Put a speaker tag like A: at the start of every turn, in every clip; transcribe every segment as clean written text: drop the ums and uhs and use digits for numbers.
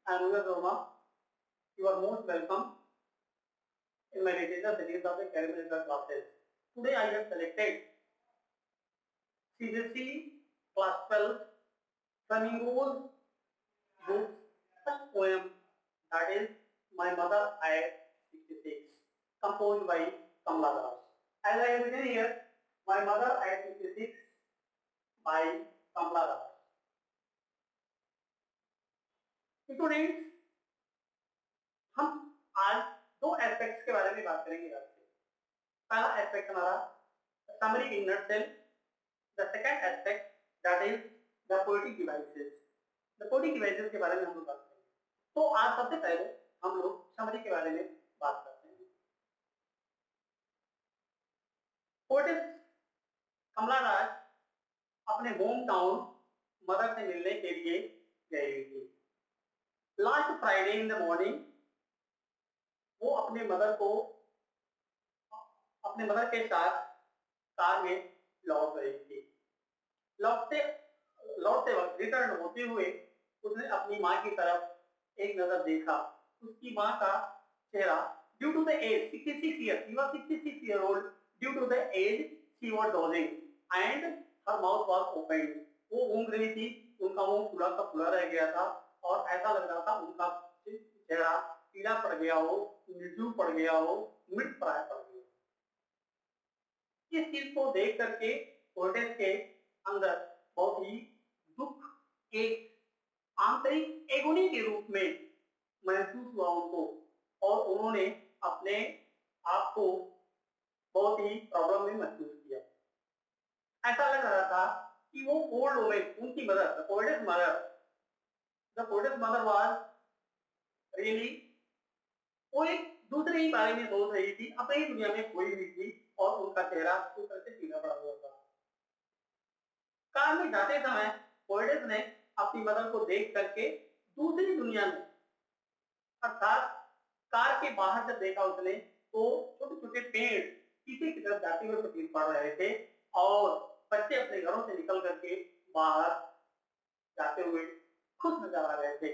A: I'm Uday Verma. You are most welcome in my literature series of the academic classes. Today I have selected CBSE Class 12 Flamingo's books first poem, that is My Mother at 66, composed by Kamala Das. As I have written here, My Mother at 66 by Kamala Das. Students, हम आज दो aspects के बारे में बात करेंगे आपसे। पहला एस्पेक्ट हमारा summary in nutshell, the second aspect that is the poetic devices. The poetic devices के बारे में हम लोग बात करेंगे। तो आज सबसे पहले हम लोग समरी के बारे में बात करते हैं। पोएटिस कमला दास अपने होम टाउन मदर से मिलने के लिए गई हुई थी। Last Friday in the morning वो अपने मदर के साथ कार में लौट रही थी। लौटते वक्त रिटर्न होते हुए उसने अपनी माँ की तरफ एक नजर देखा। उसकी माँ का चेहरा due to the age 66 years, he was 66 year old, due to the age she was dozing and her mouth was opened. वो ऊँग रही थी, उनका मुंह खुला का खुला रह गया था और ऐसा लग रहा था उनका चेहरा पीला पड़ गया हो, निर्जीव पड़ गया हो, मृत प्राय पड़ गया। इस चीज को देख करके पोएटिस के अंदर बहुत ही दुख, एक आंतरिक एगोनी के रूप में महसूस हुआ उनको, और उन्होंने अपने आप को बहुत ही प्रॉब्लम में महसूस किया। ऐसा लग रहा था कि वो ओल्ड वुमेन, उनकी mother, the poet's mother was really, वो एक दूसरे ही बारे में सोच रही थी, अपनी ही दुनिया में खोई हुई थी और उनका चेहरा ऊपर से पीला पड़ा हुआ था। कार में जाते समय पोएटिस ने अपनी मदर को देख करके दूसरी दुनिया में, अर्थात कार के बाहर जब देखा उसने तो छोटे छोटे पेड़ पीछे की तरफ जाते हुए प्रतीत पड़ रहे थे और बच्चे अपने घरों से निकल करके बाहर जाते हुए खुश नजर आ रहे थे।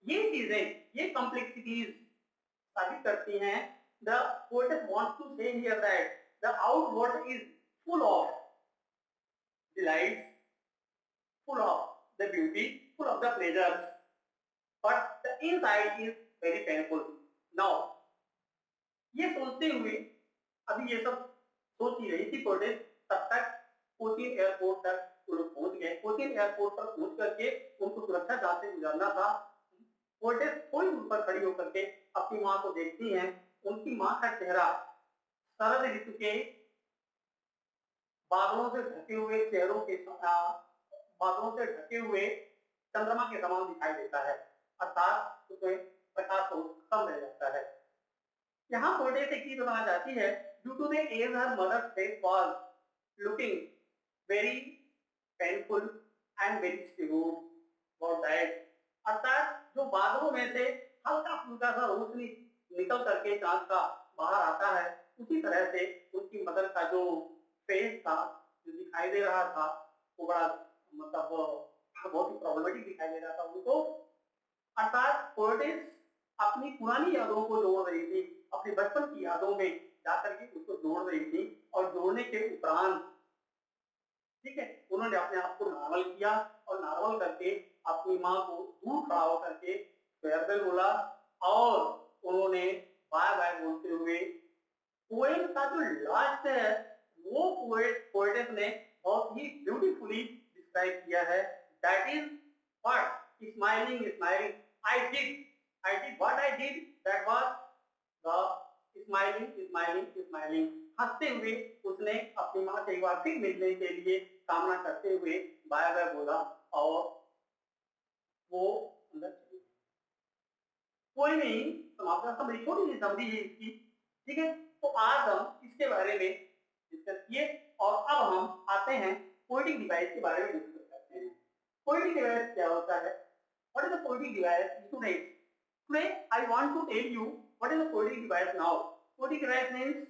A: ये चीजें, ये कॉम्प्लेक्सिटीज साबित करती हैं द पोएट वांट्स टू से here that the outward is full of delights, full of the beauty, full of the pleasures, but the inside is very painful. Now ये सोचते हुए, अभी ये सब सोच ही रही थी पोएटिस, तब तक कोचीन एयरपोर्ट तक वो लोग पहुंच गए। कोचीन एयरपोर्ट पर पहुंच करके उनको सुरक्षा जांच से गुजरना था। पोएटिस थोड़ी दूर पर खड़ी होकर के अपनी माँ को देखती हैं। उनकी माँ का चेहरा शरद ऋतु के बादलों से ढके हुए बादलों से ढके हुए चंद्रमा के समान दिखाई देता है, अर्थात उसमें प्रकाश कम रह जाता है। यहाँ पोएटिस एक चीज बताना चाहती है, due to the age her mother's face was looking very painful and very stigged for that, अर्थात जो बादलों में से हल्का फुल्का सा रोशनी निकल करके चांद का बाहर आता है, उसी तरह से उनकी मदर का जो फेस था, जो दिखाई दे रहा था, वो बड़ा मतलब बहुत ही प्रॉब्लमेटिक दिखाई दे रहा था उनको। अर्थात पोएटिस अपनी पुरानी यादों को जोड़ रही थी, अपने बचपन की यादों में जाकर के उसको जोड़ रही थी, और जोड़ने के उपरांत, ठीक है, उन्होंने अपने आप को नॉर्मल किया और नॉर्मल करके अपनी माँ को दूर खड़ा होकर के फेयरवेल बोला और उन्होंने बाय बाय बोलते हुए पोएम का जो लास्ट है वो पोएटिस ने बहुत ही ब्यूटीफुली डिस्क्राइब किया है। That is what smiling smiling I did what I did, that was the smiling. हंसते हुए उसने अपनी माँ से एक बार फिर मिलने के लिए कामना करते हुए बाय बाय बोला और वो अंदर चली गई। कोई नहीं, समाप्त समरी, छोटी सी समरी है इसकी, ठीक है। तो आज हम इसके बारे में डिस्कस किए और अब हम आते हैं पोएटिक डिवाइस के बारे में डिस्कस करते हैं। पोएटिक डिवाइस क्या होता है? What is the poetic device? Students, today I want to tell you what is the poetic device now. Poetic device means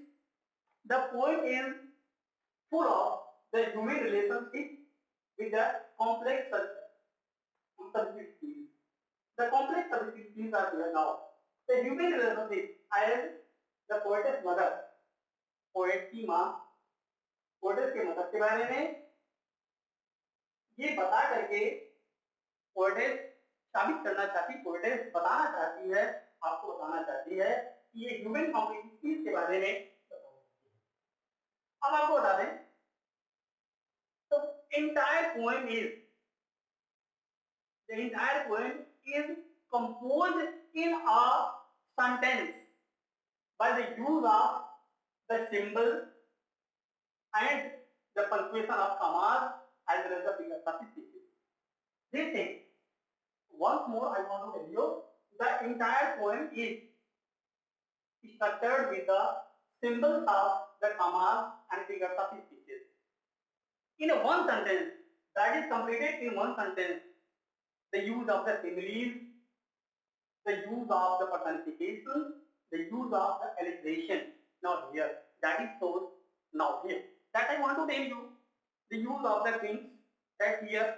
A: the poem is full of the human relationship with the complex subject. The complex substitutions are there now. The human relationship as the poetess mother, poet की माँ, poets के मदद के बारे में ये बता करके पोएटस साबित करना चाहती, पोएटस बताना चाहती है, आपको बताना चाहती है कि ये ह्यूमन कॉम्प्लेक्सिटीज के बारे में बताना चाहती है। अब आपको बता दें तो entire poem is composed in a sentence by the use of the symbol and the punctuation of commas as well as the figure substitution. This thing, once more I want to tell you, the entire poem is structured with the symbols of the commas and figure substitution. In a one sentence, that is completed in one sentence, the use of the similes, the use of the personification, the use of the alliteration. Now here, that is so. Now here, that I want to tell you, the use of the things that here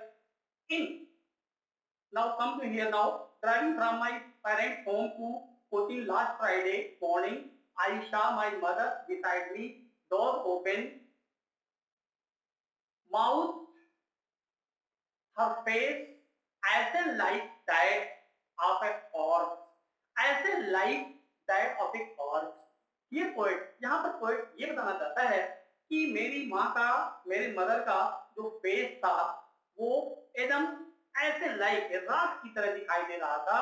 A: in. Now come to here now. Driving from my parents' home to coaching last Friday morning, I saw my mother beside me, door open, mouth, her face as a like that of a corpse, as a like that of a corpse. ये poet, यहाँ पर poet ये बताना चाहता है कि मेरी माँ का, मेरे मदर का जो फेस था वो एकदम ऐसे लाइक राख की तरह दिखाई दे रहा था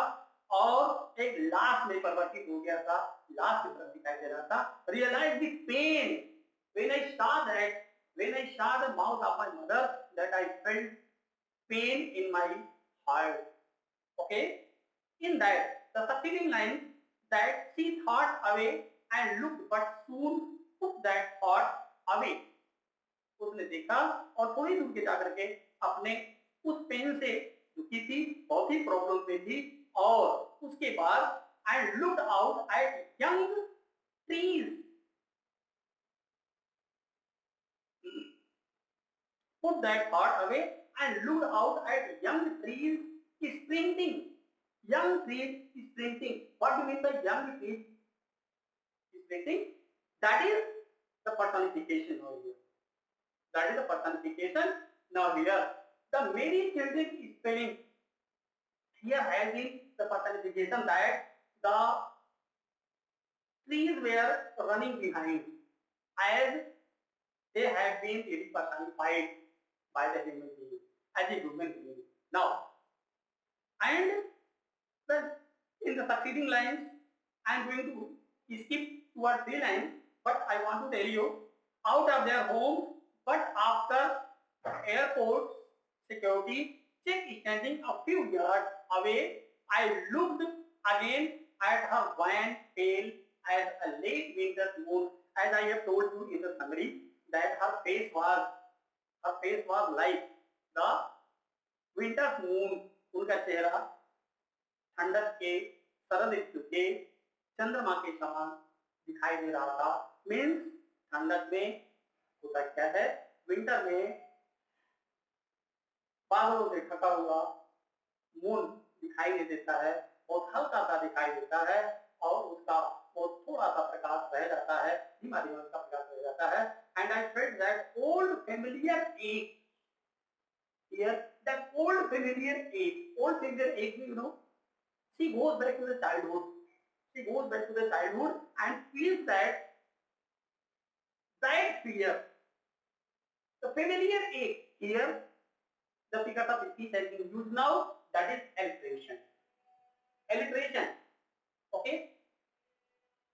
A: और एक लाश में परिवर्तित हो गया था, लाश की तरह दिखाई दे रहा था। Realise the pain when I saw that, when I saw the mouth of my mother, that I felt pain in my heart. Okay, in that the succeeding lines, that she thought away and looked but soon put that thought away. उसने देखा और थोड़ी दूर के जाकर के अपने उस पेन से दुखी थी, बहुत ही प्रॉब्लम में थी, और उसके बाद and looked out at young trees, put that thought away and looked out at young trees sprinting. Young trees sprinting. What do you mean by young trees sprinting? That is the personification over here. That is the personification. Now here, the many children spelling. Here has been the personification that the trees were running behind as they have been personified by the human being, as a human being. Now, and in the succeeding lines, I am going to skip towards 3 lines, but I want to tell you, out of their homes, but after airport security check standing a few yards away, I looked again at her wan, pale as a late winter moon. As I have told you in the summary, that her face was like the winter moon. उनका चेहरा ठंडक के, शरद ऋतु के चंद्रमा के समान दिखाई दे रहा था। मीन्स ठंडक में होता क्या है, विंटर में बादलों से ढका हुआ मून दिखाई नहीं देता है, बहुत हल्का सा दिखाई देता है और उसका बहुत थोड़ा सा प्रकाश रह जाता है, धीमा धीमा उसका प्रकाश रह जाता है। And I felt that old familiar एक, here that old familiar ache, you know, she goes back to the childhood, and feels that fear, the familiar ache. Here the figure of speech has been used now, that is alliteration. Okay,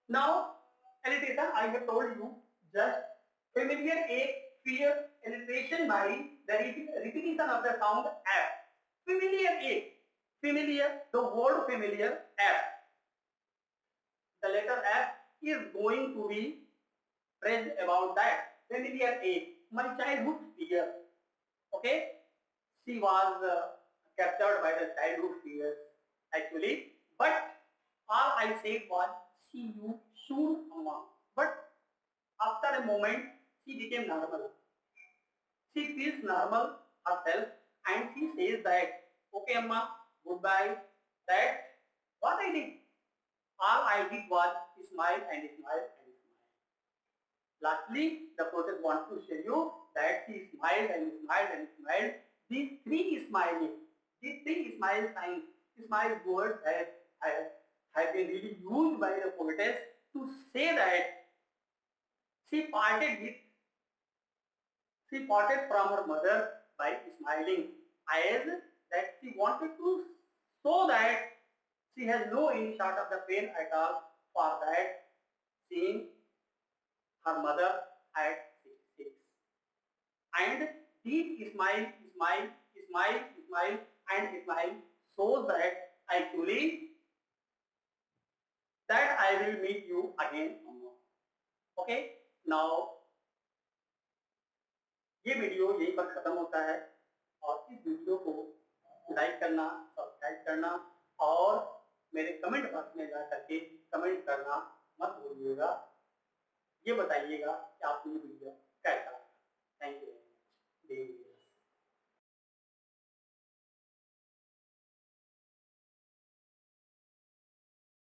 A: now alliteration I have told you, just familiar ache, fear, alliteration by the repetition of the sound F. Familiar ache, familiar, the word familiar, F. The letter F is going to be praised about that. Familiar ache, my childhood fear. Okay, she was captured by the childhood fears actually, but all I said was, see you soon, Amma. But after a moment, she became normal. She feels normal herself and she says that, okay Amma, goodbye, that what I did. All I did was smile and smile and smile. Lastly, the protest wants to show you that she smiled and smiled and smiled. These three smile signs, smile words have been really used by the poetess to say that she parted with she parted from her mother by smiling, as that she wanted to show that she has no any sort of the pain at all for that seeing her mother at 66. And deep smile, smile, smile, smile, and smile shows that actually that I will meet you again tomorrow. Okay, now ये video यहीं पर खत्म होता है और इस video को like करना, सब्सक्राइब करना और मेरे कमेंट बॉक्स में जा करके कमेंट करना मत भूलिएगा। ये बताइएगा कि आपको ये वीडियो कैसा लगा। Thank you.